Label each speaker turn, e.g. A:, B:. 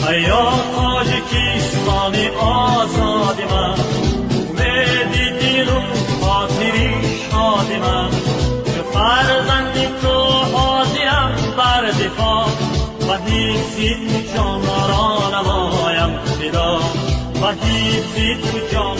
A: ایا تاجیکستانی آزادی من، امیدی دل و خاطری شادی من، که فرزندی تو حاضرم بر دفاع و حیثی تو جان را نمایم فدا، و حیثی تو جان